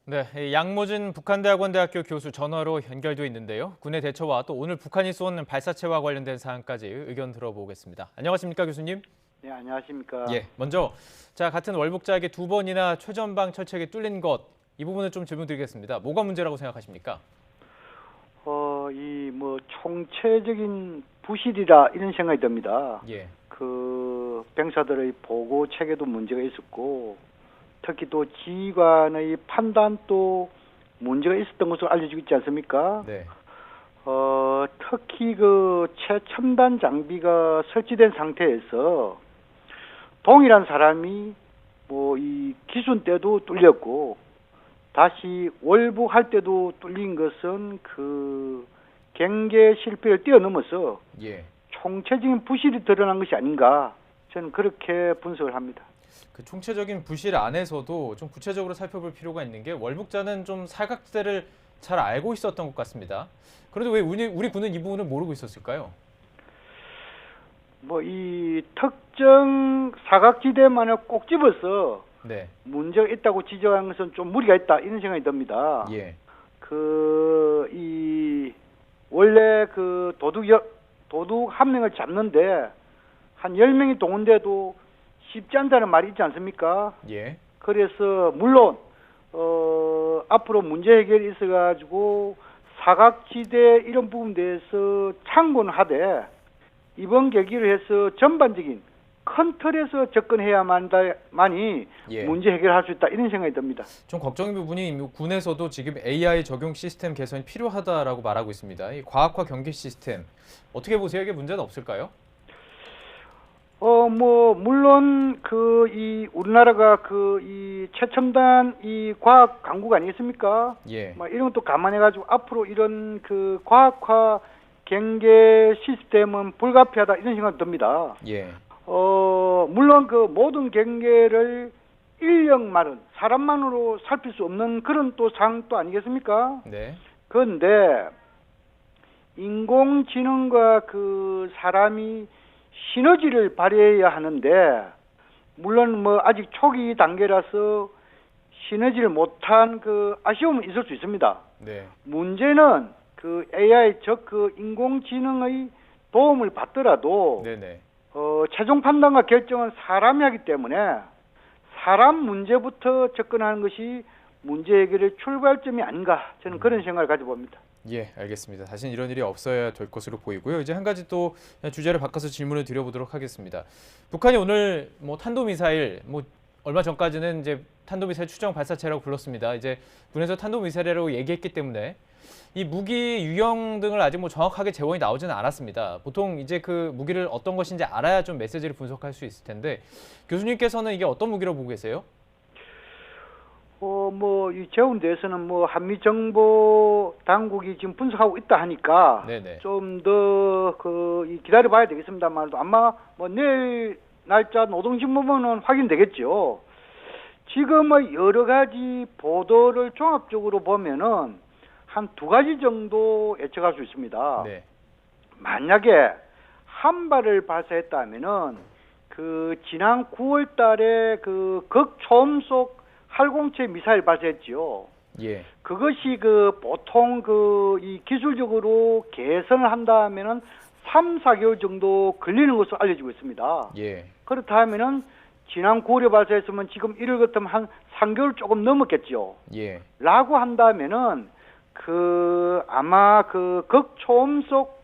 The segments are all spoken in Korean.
네, 이 양모진 북한대학원대학교 교수 전화로 연결돼 있는데요. 군의 대처와 또 오늘 북한이 쏜 발사체와 관련된 사안까지 의견 들어보겠습니다. 안녕하십니까, 교수님? 네, 안녕하십니까. 예, 먼저 같은 월북자에게 두 번이나 최전방 철책이 뚫린 것, 이 부분을 좀 질문드리겠습니다. 뭐가 문제라고 생각하십니까? 총체적인 부실이다 이런 생각이 듭니다. 예, 그 병사들의 보고 체계도 문제가 있었고, 특히 또 지휘관의 판단도 문제가 있었던 것으로 알려지고 있지 않습니까? 네, 특히 그 최첨단 장비가 설치된 상태에서 동일한 사람이 이 기순 때도 뚫렸고 다시 월북할 때도 뚫린 것은 그 경계 실패를 뛰어넘어서 예. 총체적인 부실이 드러난 것이 아닌가, 저는 그렇게 분석을 합니다. 그 총체적인 부실 안에서도 좀 구체적으로 살펴볼 필요가 있는 게 월북자는 좀 사각지대를 잘 알고 있었던 것 같습니다. 그런데 왜 우리 군은 이 부분을 모르고 있었을까요? 이 특정 사각지대만을 꼭 집어서 네, 문제가 있다고 지적하는 것은 좀 무리가 있다 이런 생각이 듭니다. 예, 원래 도둑 한 명을 잡는데 한 10명이 동원돼도 쉽지 않다는 말이 있지 않습니까? 예, 그래서 물론 앞으로 문제 해결이 있어가지고 사각지대 이런 부분에 대해서 참고는 하되 이번 계기로 해서 전반적인 큰 틀에서 접근해야만이 예. 문제 해결할 수 있다 이런 생각이 듭니다. 좀 걱정인 부분이 군에서도 지금 AI 적용 시스템 개선이 필요하다라고 말하고 있습니다. 이 과학화 경계 시스템 어떻게 보세요? 이게 문제는 없을까요? 물론 우리나라가 이 최첨단 이 과학 강국 아니겠습니까? 예, 이런 것도 감안해가지고 앞으로 이런 그 과학화 경계 시스템은 불가피하다 이런 생각이 듭니다. 예, 물론 그 모든 경계를 인력만은 사람만으로 살필 수 없는 그런 또 상황도 아니겠습니까? 네, 그런데 인공지능과 그 사람이 시너지를 발휘해야 하는데, 물론 아직 초기 단계라서 시너지를 못한 그 아쉬움은 있을 수 있습니다. 네, 문제는 그 AI 즉 그 인공지능의 도움을 받더라도 네, 네. 최종 판단과 결정은 사람이 하기 때문에 사람 문제부터 접근하는 것이 문제 해결의 출발점이 아닌가, 저는 그런 생각을 가져봅니다. 예, 알겠습니다. 다시는 이런 일이 없어야 될 것으로 보이고요. 이제 한 가지 또 주제를 바꿔서 질문을 드려보도록 하겠습니다. 북한이 오늘 탄도미사일, 얼마 전까지는 이제 탄도미사일 추정 발사체라고 불렀습니다. 이제 군에서 탄도미사일이라고 얘기했기 때문에 이 무기 유형 등을 아직 정확하게 재원이 나오지는 않았습니다. 보통 이제 그 무기를 어떤 것인지 알아야 좀 메시지를 분석할 수 있을 텐데 교수님께서는 이게 어떤 무기로 보고 계세요? 이 재원 대해서는 한미 정보 당국이 지금 분석하고 있다 하니까 네네. 좀 더 기다려 봐야 되겠습니다만 아마 내일 날짜 노동신문은 확인되겠죠. 지금의 여러 가지 보도를 종합적으로 보면은 한 두 가지 정도 예측할 수 있습니다. 네. 만약에 한 발을 발사했다면은 그 지난 9월 달에 그 극초음속 활공체 미사일 발사했지요. 예. 그것이 보통 이 기술적으로 개선을 한다면은 3, 4개월 정도 걸리는 것으로 알려지고 있습니다. 예. 그렇다면은 지난 9월에 발사했으면 지금 1월 같으면 한 3개월 조금 넘었겠죠. 예. 라고 한다면은 아마 극초음속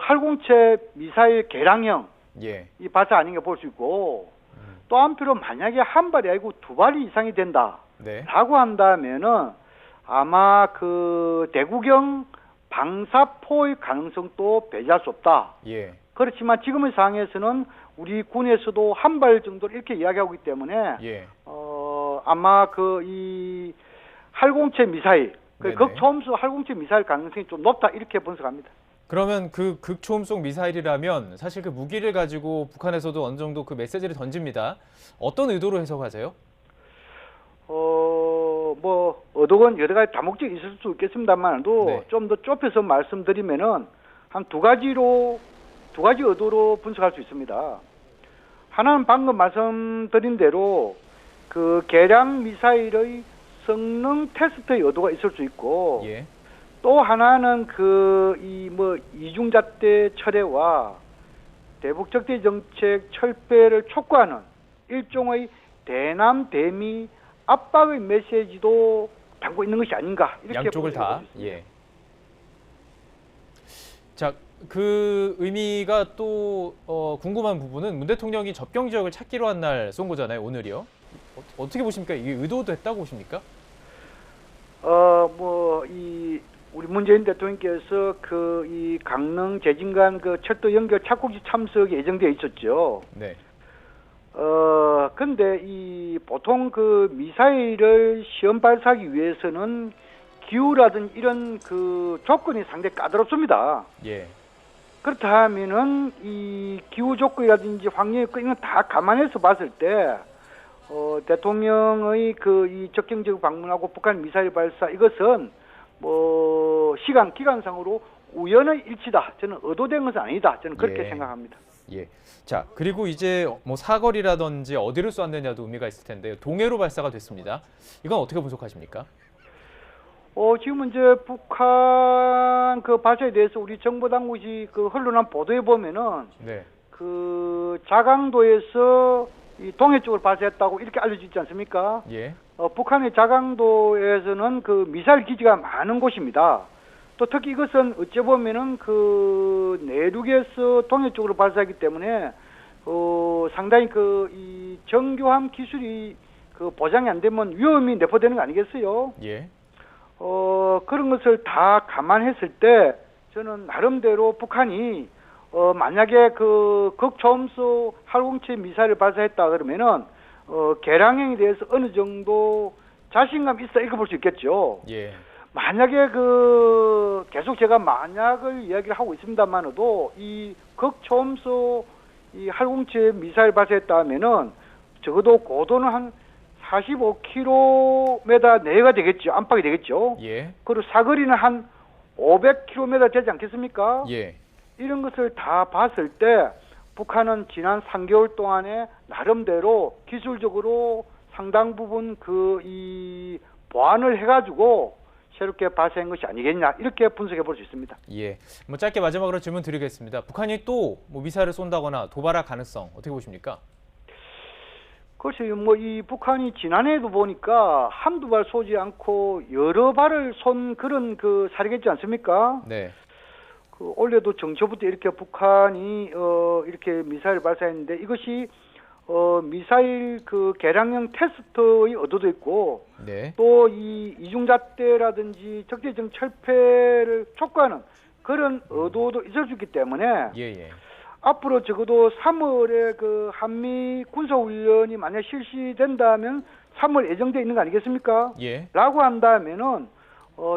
활공체 미사일 개량형 예. 이 발사 아닌가 볼 수 있고, 또 한편으로 만약에 한 발이 아니고 두 발이 이상이 된다 네. 라고 한다면은 아마 대구경 방사포의 가능성도 배제할 수 없다. 예. 그렇지만 지금의 상황에서는 우리 군에서도 한 발 정도 이렇게 이야기하고 있기 때문에 예. 아마 이 활공체 미사일, 네네. 극초음속 활공체 미사일 가능성이 좀 높다 이렇게 분석합니다. 그러면 그 극초음속 미사일이라면 사실 그 무기를 가지고 북한에서도 어느 정도 그 메시지를 던집니다. 어떤 의도로 해석하세요? 의도는 여러 가지 다목적이 있을 수 있겠습니다만도 네. 좀 더 좁혀서 말씀드리면은 한 두 가지 의도로 분석할 수 있습니다. 하나는 방금 말씀드린 대로 그 개량 미사일의 성능 테스트의 의도가 있을 수 있고 예. 또 하나는 그 이 뭐 이중잣대 철회와 대북 적대 정책 철폐를 촉구하는 일종의 대남 대미 압박의 메시지도 담고 있는 것이 아닌가 이렇게 양쪽을 다. 보고 있습니다. 예. 자, 그 의미가 또 궁금한 부분은 문 대통령이 접경 지역을 찾기로 한 날 쏜 거잖아요. 오늘이요. 어떻게 보십니까? 이게 의도도 했다고 보십니까? 뭐 이 우리 문재인 대통령께서 그 이 강릉 제진간 그 철도 연결 착공지 참석이 예정되어 있었죠. 네. 근데 이 보통 그 미사일을 시험 발사하기 위해서는 기후라든 이런 그 조건이 상당히 까다롭습니다. 예. 그렇다면은 이 기후 조건이라든지 환경 요건 이런 다 감안해서 봤을 때 대통령의 그 이 접경 지역 방문하고 북한 미사일 발사 이것은 뭐 시간 기간상으로 우연의 일치다. 저는 의도된 것은 아니다. 저는 그렇게 예. 생각합니다. 예. 자, 그리고 이제 뭐 사거리라든지 어디를 쐈느냐도 의미가 있을 텐데요. 동해로 발사가 됐습니다. 이건 어떻게 분석하십니까? 지금 이제 북한 그 발사에 대해서 우리 정보 당국이 그 흘러난 보도에 보면은 네. 그 자강도에서 이 동해 쪽을 발사했다고 이렇게 알려져 있지 않습니까? 예. 북한의 자강도에서는 그 미사일 기지가 많은 곳입니다. 또 특히 이것은 어찌 보면은 그 내륙에서 동해 쪽으로 발사하기 때문에 상당히 그 이 정교함 기술이 그 보장이 안 되면 위험이 내포되는 거 아니겠어요? 예. 그런 것을 다 감안했을 때 저는 나름대로 북한이 만약에 그 극초음속 활공체 미사일을 발사했다 그러면은 개량형에 대해서 어느 정도 자신감 있어 이렇게 볼 수 있겠죠. 예. 만약에 그 계속 제가 만약을 이야기를 하고 있습니다만도 이 극초음속 이 활공체 미사일 발사했다면은 적어도 고도는 한 45km 내외가 되겠죠. 안팎이 되겠죠. 예. 그리고 사거리는 한 500km 되지 않겠습니까? 예. 이런 것을 다 봤을 때 북한은 지난 3개월 동안에 나름대로 기술적으로 상당 부분 그 이 보완을 해가지고 새롭게 발사한 것이 아니겠냐 이렇게 분석해 볼 수 있습니다. 예. 뭐 짧게 마지막으로 질문 드리겠습니다. 북한이 또 뭐 미사일을 쏜다거나 도발할 가능성 어떻게 보십니까? 글쎄요, 뭐 이 북한이 지난해에도 보니까 한두 발 쏘지 않고 여러 발을 쏜 그런 그 사례겠지 않습니까? 네. 그 올해도 정초부터 이렇게 북한이 이렇게 미사일 발사했는데 이것이 미사일 그 개량형 테스트의 의도도 있고 네. 또 이 이중잣대라든지 적대적 철폐를 촉구하는 그런 의도도 있을 수 있기 때문에 예, 예. 앞으로 적어도 3월에 그 한미 군사훈련이 만약 실시된다면 3월 예정돼 있는 거 아니겠습니까? 예. 라고 한다면은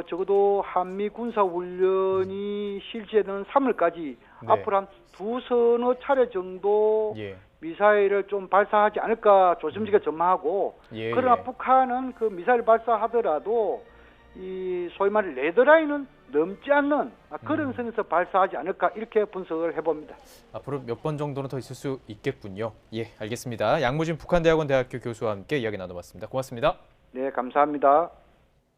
적어도 한미 군사훈련이 실시되는 3월까지 네. 앞으로 한 두서너 차례 정도 예. 미사일을 좀 발사하지 않을까 조심스럽게 전망하고 예. 그러나 예. 북한은 그 미사일 발사하더라도 이 소위 말해 레드라인은 넘지 않는 그런 선에서 발사하지 않을까 이렇게 분석을 해봅니다. 앞으로 몇 번 정도는 더 있을 수 있겠군요. 예, 알겠습니다. 양무진 북한대학원 대학교 교수와 함께 이야기 나눠봤습니다. 고맙습니다. 네, 감사합니다.